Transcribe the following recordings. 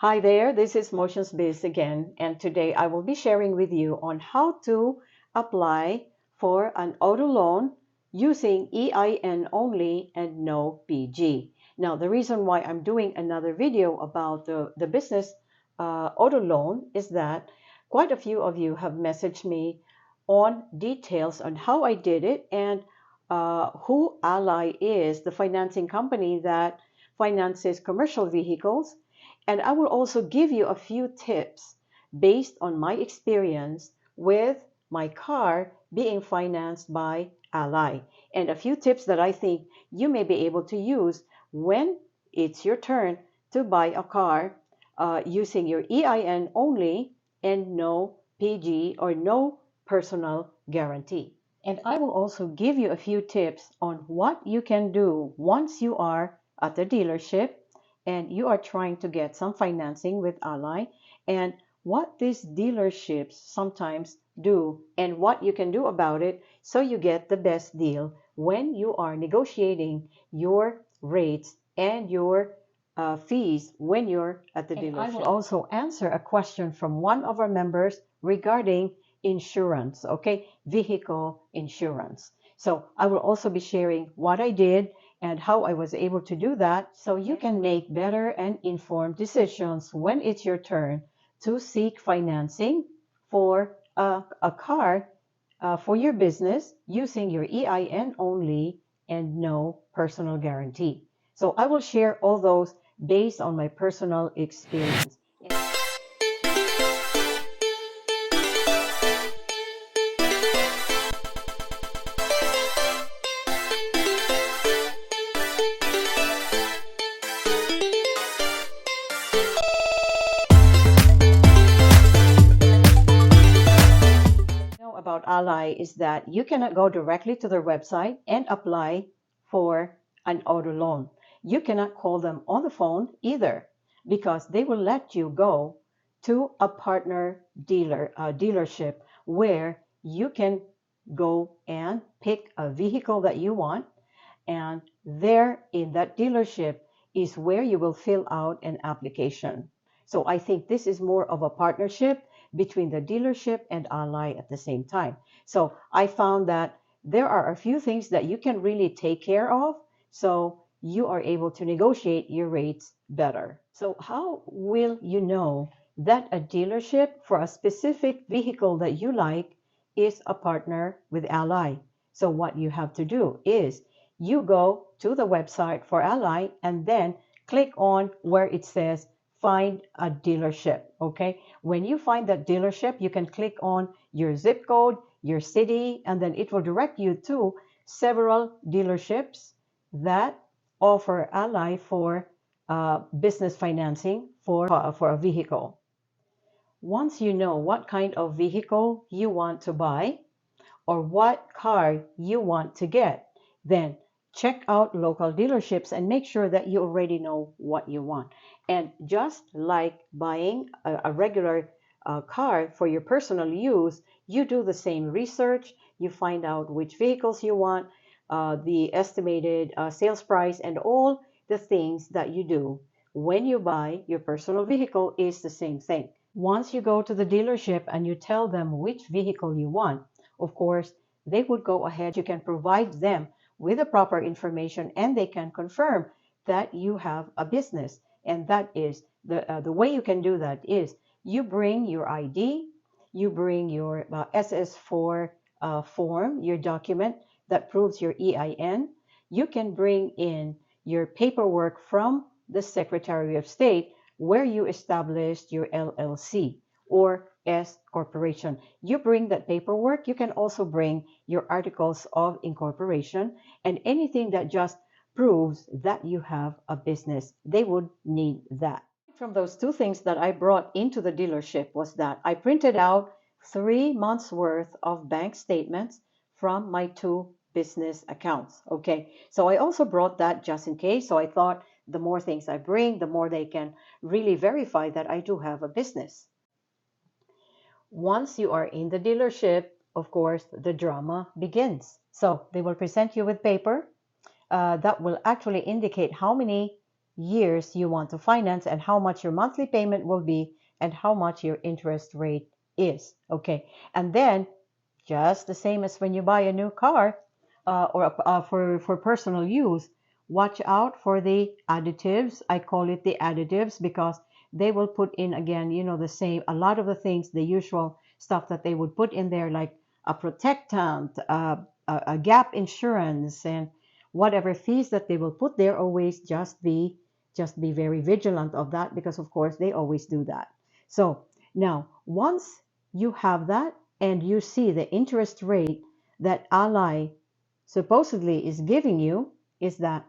Hi there, this is Motions Biz again, and today I will be sharing with you on how to apply for an auto loan using EIN only and no PG. Now, the reason why I'm doing another video about the business auto loan is that quite a few of you have messaged me on details on how I did it and who Ally is, the financing company that finances commercial vehicles, and I will also give you a few tips based on my experience with my car being financed by Ally, and a few tips that I think you may be able to use when it's your turn to buy a car using your EIN only and no PG or no personal guarantee. And I will also give you a few tips on what you can do once you are at the dealership and you are trying to get some financing with Ally, and what these dealerships sometimes do and what you can do about it so you get the best deal when you are negotiating your rates and your fees when you're at the dealership. I will also answer a question from one of our members regarding insurance, okay, vehicle insurance. So I will also be sharing what I did and how I was able to do that so you can make better and informed decisions when it's your turn to seek financing for a car for your business using your EIN only and no personal guarantee. So I will share all those based on my personal experience. About Ally is that you cannot go directly to their website and apply for an auto loan. You cannot call them on the phone either because they will let you go to a partner dealership where you can go and pick a vehicle that you want, and there in that dealership is where you will fill out an application. So I think this is more of a partnership between the dealership and Ally at the same time. So I found that there are a few things that you can really take care of so you are able to negotiate your rates better. So how will you know that a dealership for a specific vehicle that you like is a partner with Ally? So what you have to do is you go to the website for Ally and then click on where it says find a dealership. Okay, when you find that dealership, you can click on your zip code, your city, and then it will direct you to several dealerships that offer Ally for business financing for a vehicle. Once you know what kind of vehicle you want to buy or what car you want to get, then check out local dealerships and make sure that you already know what you want. And just like buying a regular car for your personal use, you do the same research. You find out which vehicles you want, the estimated sales price, and all the things that you do when you buy your personal vehicle is the same thing. Once you go to the dealership and you tell them which vehicle you want, of course, they would go ahead. You can provide them with the proper information and they can confirm that you have a business. And that is the way you can do that is you bring your ID, you bring your SS4 form, your document that proves your EIN. You can bring in your paperwork from the Secretary of State where you established your LLC or S corporation. You bring that paperwork. You can also bring your articles of incorporation and anything that just proves that you have a business. They would need that. From those two things that I brought into the dealership was that I printed out 3 months worth of bank statements from my 2 business accounts. Okay, so I also brought that just in case. So I thought the more things I bring, the more they can really verify that I do have a business. Once you are in the dealership, of course, the drama begins. So they will present you with paper that will actually indicate how many years you want to finance and how much your monthly payment will be and how much your interest rate is. Okay. And then just the same as when you buy a new car for personal use, watch out for the additives. I call it the additives because they will put in again, the same, a lot of the things, the usual stuff that they would put in there, like a protectant, a gap insurance, and whatever fees that they will put there. Always just be very vigilant of that because of course they always do that. So now once you have that and you see the interest rate that Ally supposedly is giving you, is that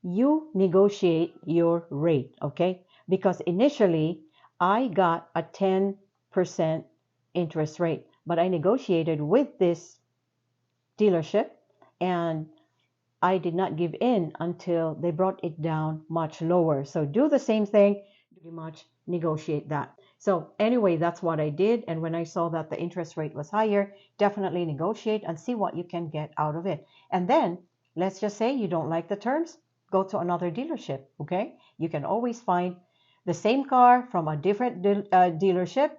you negotiate your rate, okay? Because initially I got a 10% interest rate, but I negotiated with this dealership and I did not give in until they brought it down much lower. So do the same thing, pretty much negotiate that. So anyway, that's what I did. And when I saw that the interest rate was higher, definitely negotiate and see what you can get out of it. And then let's just say you don't like the terms, go to another dealership, okay? You can always find the same car from a different dealership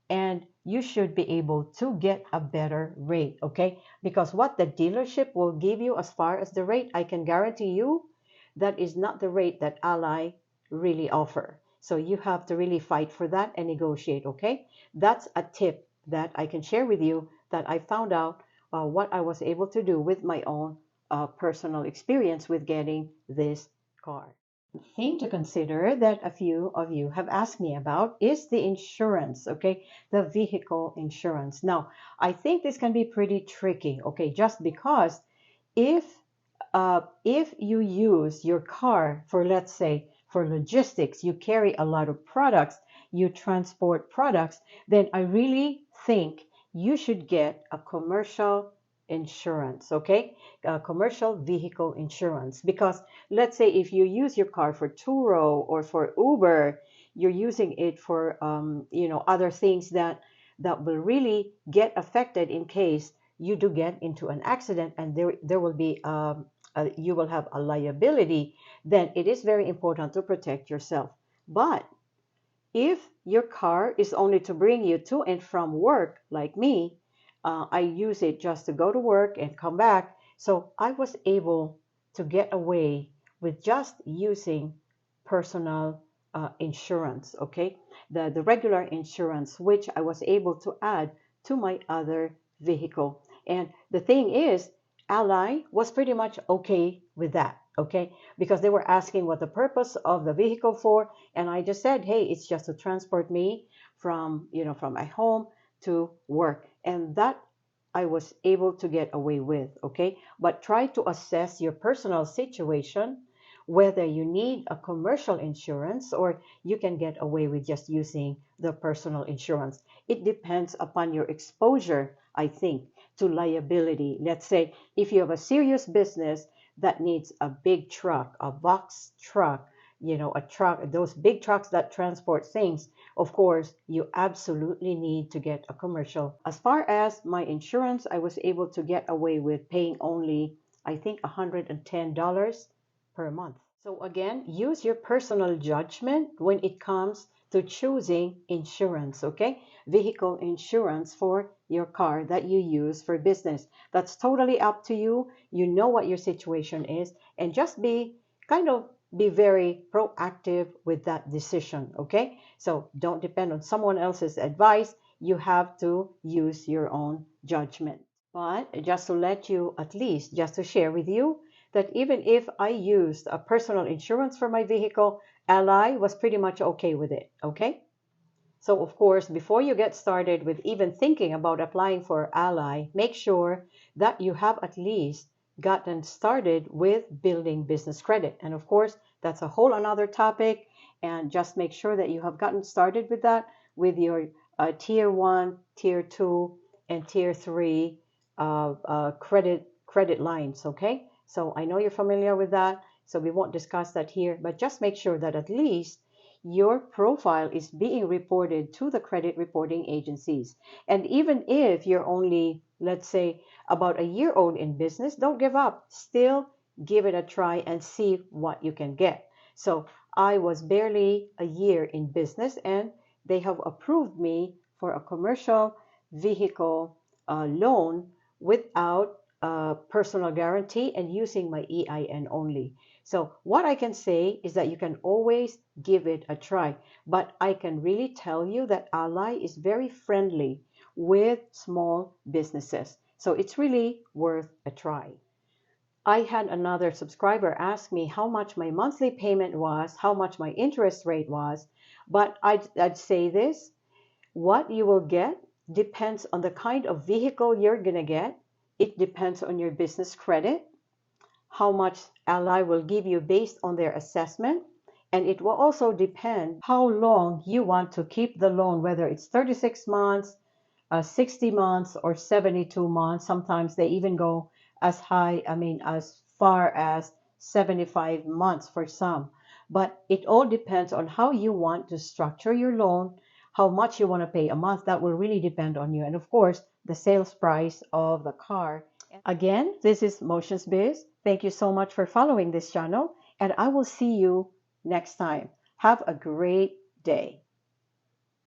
and you should be able to get a better rate, okay? Because what the dealership will give you as far as the rate, I can guarantee you that is not the rate that Ally really offer. So you have to really fight for that and negotiate, okay? That's a tip that I can share with you that I found out what I was able to do with my own personal experience with getting this car. Thing to consider that a few of you have asked me about is the insurance, okay? The vehicle insurance. Now, I think this can be pretty tricky, okay? Just because if you use your car for, let's say, for logistics, you carry a lot of products, you transport products, then I really think you should get a commercial insurance, okay? Commercial vehicle insurance. Because let's say if you use your car for Turo or for Uber, you're using it for, other things that will really get affected in case you do get into an accident and there will be you will have a liability, then it is very important to protect yourself. But if your car is only to bring you to and from work, like me, I use it just to go to work and come back. So I was able to get away with just using personal insurance, okay? The regular insurance, which I was able to add to my other vehicle. And the thing is, Ally was pretty much okay with that, okay? Because they were asking what the purpose of the vehicle for, and I just said, hey, it's just to transport me from my home to work. And that I was able to get away with, okay? But try to assess your personal situation, whether you need a commercial insurance or you can get away with just using the personal insurance. It depends upon your exposure, I think, to liability. Let's say if you have a serious business that needs a big truck, a box truck, a truck, those big trucks that transport things, of course, you absolutely need to get a commercial. As far as my insurance, I was able to get away with paying only, I think, $110 per month. So again, use your personal judgment when it comes to choosing insurance, okay? Vehicle insurance for your car that you use for business. That's totally up to you. You know what your situation is, and just be very proactive with that decision, okay? So don't depend on someone else's advice. You have to use your own judgment. But just to let you, at least just to share with you, that even if I used a personal insurance for my vehicle, Ally was pretty much okay with it, okay? So of course, before you get started with even thinking about applying for Ally, make sure that you have at least gotten started with building business credit. And of course, that's a whole another topic. And just make sure that you have gotten started with that with your tier 1, tier 2, and tier 3 credit lines, okay? So I know you're familiar with that, so we won't discuss that here, but just make sure that at least your profile is being reported to the credit reporting agencies. And even if you're only, let's say, about a year old in business, don't give up. Still give it a try and see what you can get. So I was barely a year in business and they have approved me for a commercial vehicle loan without personal guarantee and using my EIN only. So what I can say is that you can always give it a try. But I can really tell you that Ally is very friendly with small businesses. So it's really worth a try. I had another subscriber ask me how much my monthly payment was, how much my interest rate was, but I'd say this, what you will get depends on the kind of vehicle you're going to get. It depends on your business credit, how much Ally will give you based on their assessment, and it will also depend how long you want to keep the loan, whether it's 36 months, 60 months, or 72 months. Sometimes they even go as high, as far as 75 months for some. But it all depends on how you want to structure your loan, how much you want to pay a month. That will really depend on you. And of course, the sales price of the car. Again, this is Motions Biz. Thank you so much for following this channel, and I will see you next time. Have a great day.